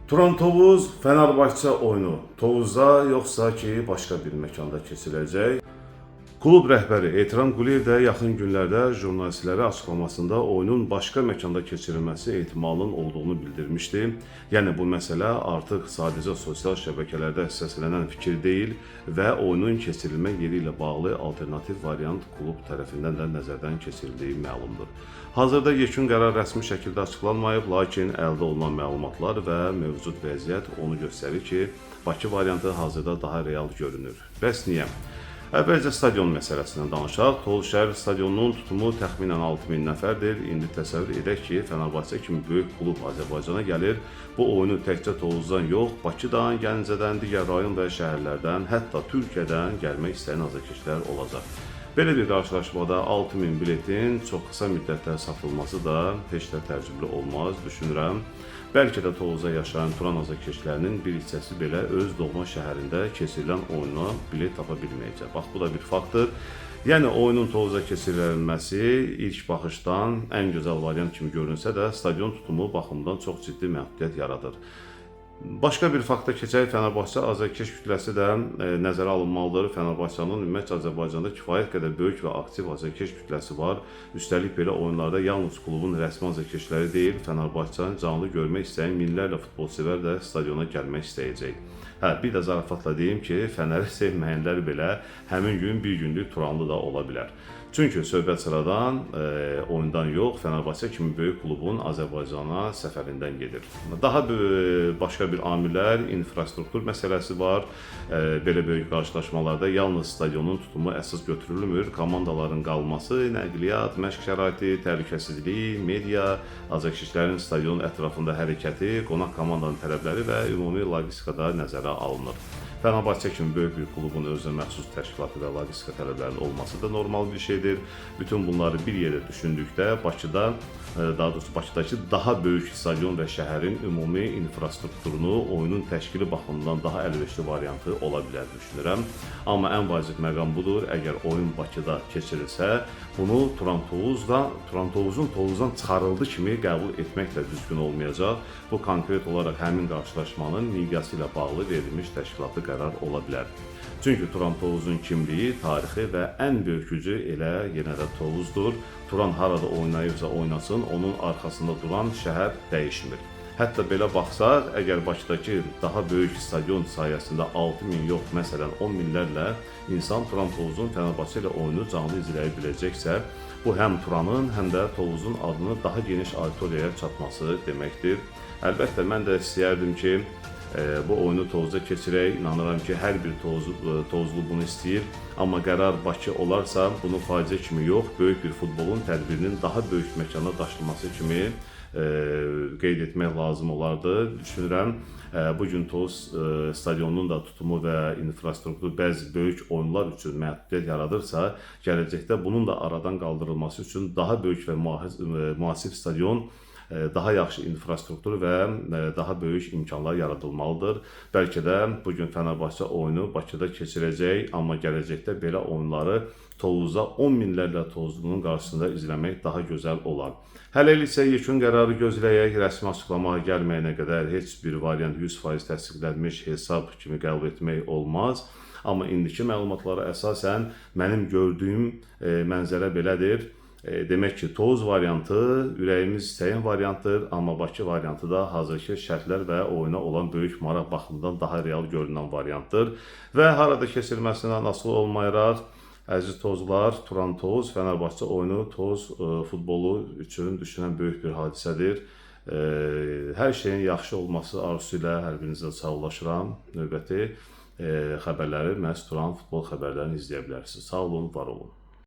Turan Tovuz Fenerbahçe oyunu Tovuzda yoxsa ki başqa bir məkanda keçiriləcək. Klub rəhbəri Ehtiram Quliyev də yaxın günlərdə jurnalistlərə açıqlamasında oyunun başqa məkanda keçirilməsi ehtimalının olduğunu bildirmişdi. Yəni bu məsələ artıq sadəcə sosial şəbəkələrdə səslənən fikir deyil və oyunun keçirilmə yeri ilə bağlı alternativ variant klub tərəfindən də nəzərdən keçirildiyi məlumdur. Hazırda yekun qərar rəsmi şəkildə açıqlanmayıb, lakin əldə olunan məlumatlar və mövcud vəziyyət onu göstərir ki, Bakı variantı hazırda daha real görünür. Bəs niyə? Əvvəlcə stadion məsələsindən danışaq. Tovuz şəhər stadionunun tutumu təxminən 6000 nəfərdir. İndi təsəvvür edək ki, Fenerbahçe kimi böyük klub Azərbaycana gəlir. Bu oyunu təkcə Tovuzdan yox, Bakıdan, Gəncədən, digər rayon və şəhərlərdən, hətta Türkiyədən gəlmək istəyən azərkeşlər olacaq. Belə bir qarşılaşmada 6000 biletin çox qısa müddətdə satılması da heç də təəccüblü olmaz, düşünürəm. Bəlkə də Tovuzda yaşayan Turan azərkeşlərinin bir hissəsi belə öz doğma şəhərində keçirilən oyuna bilet tapa bilməyəcək. Bax, bu da bir faktdır. Yəni, oyunun Tovuzda keçirilməsi ilk baxışdan ən gözəl variant kimi görünsə də, stadion tutumu baxımından çox ciddi məhdudiyyət yaradır. Başqa bir fakta keçək, Fenerbahçe azərkeş kütləsi də nəzərə alınmalıdır. Fenerbahçe'nin ümumiyyətlə Azərbaycanda kifayət qədər böyük və aktiv azərkeş kütləsi var. Üstəlik belə oyunlarda yalnız klubun rəsmi azərkeşləri deyil, Fenerbahçe'ni canlı görmək istəyən minlərlə futbolsevər də stadiona gəlmək istəyəcək. Bir də zarafatla deyim ki, Fənəri sevməyənlər belə həmin gün bir günlük Turanlı da ola bilər. Çünki söhbət sıradan oyundan yox, Fenerbahçe kimi böyük klubun Azərbaycana səfərindən gedir. Daha başqa bir amillər, infrastruktur məsələsi var. Belə böyük qarşılaşmalarda yalnız stadionun tutumu əsas götürülmür. Komandaların qalması, nəqliyyat, məşq şəraiti, təhlükəsizlik, media, azərkeşlərin stadion ətrafında hərəkəti, qonaq komandanın tələbləri və ümumi logistikada nəzərə alınır. Fenerbahçe kimi böyük bir klubun özünə məxsus təşkilatı və logistika tələblərinin olması da normal bir şeydir. Bütün bunları bir yerdə düşündükdə Bakıdakı daha böyük stadion və şəhərin ümumi infrastrukturunu oyunun təşkili baxımından daha əlverişli variantı ola bilər düşünürəm. Amma ən vacib məqam budur. Əgər oyun Bakıda keçirilsə, bunu Turan Tovuzun Tovuzdan çıxarıldı kimi qəbul etməklə düzgün olmayacaq. Bu konkret olaraq həmin qarşılaşmanın miqyası ilə bağlı verilmiş təşkilatı qərar ola bilər. Çünki Turan Tovuzun kimliyi, tarixi və ən böyük gücü elə yenə də Tovuzdur. Turan harada oynayırsa oynasın, onun arxasında duran şəhər dəyişmir. Hətta belə baxsaq, əgər Bakıdakı daha böyük stadion sayəsində 6000 yox, məsələn 10 minlərlə insan Turan Tovuzun Fenerbahçe ilə oyunu canlı izləyə biləcəksə, bu həm Turanın, həm də Tovuzun adını daha geniş auditoriyaya çatması deməkdir. Əlbəttə, mən də istəyərdim ki, bu oyunu Tovuzda keçirək. İnanıram ki, hər bir Tovuzlu bunu istəyir. Amma qərar Bakı olarsa, bunu faciə kimi yox, böyük bir futbolun tədbirinin daha böyük məkana daşınması kimi qeyd etmək lazım olardı. Düşünürəm, bugün Tovuz stadionunun da tutumu və infrastrukturu bəzi böyük oyunlar üçün məhdudiyyət yaradırsa, gələcəkdə bunun da aradan qaldırılması üçün daha böyük və müasir stadion, daha yaxşı infrastruktur və daha böyük imkanlar yaradılmalıdır. Bəlkə də bugün Fenerbahçe oyunu Bakıda keçirəcək, amma gələcəkdə belə oyunları Tovuzda 10 minlərlə Tovuzlunun qarşısında izləmək daha gözəl olar. Hələlik isə yekun qərarı gözləyək, rəsmi açıqlamağa gəlməyənə qədər heç bir variant 100% təsdiqlənmiş hesab kimi qəbul etmək olmaz. Amma indiki məlumatlara əsasən mənim gördüyüm mənzərə belədir. Demək ki, Tovuz variantı ürəyimiz istəyən variantdır, amma Bakı variantı da hazırki şərtlər və oyuna olan böyük maraq baxımından daha real görünən variantdır. Və harada keçirilməsindən asılı olmayaraq, əziz Tovuzlar, Turan Tovuz, Fenerbahçe oyunu Tovuz futbolu üçün düşünən böyük bir hadisədir. Hər şeyin yaxşı olması arzusu ilə hər birinizə sağollaşıram. Növbəti xəbərləri məhz Turan futbol xəbərlərini izləyə bilərsiniz. Sağ olun, var olun.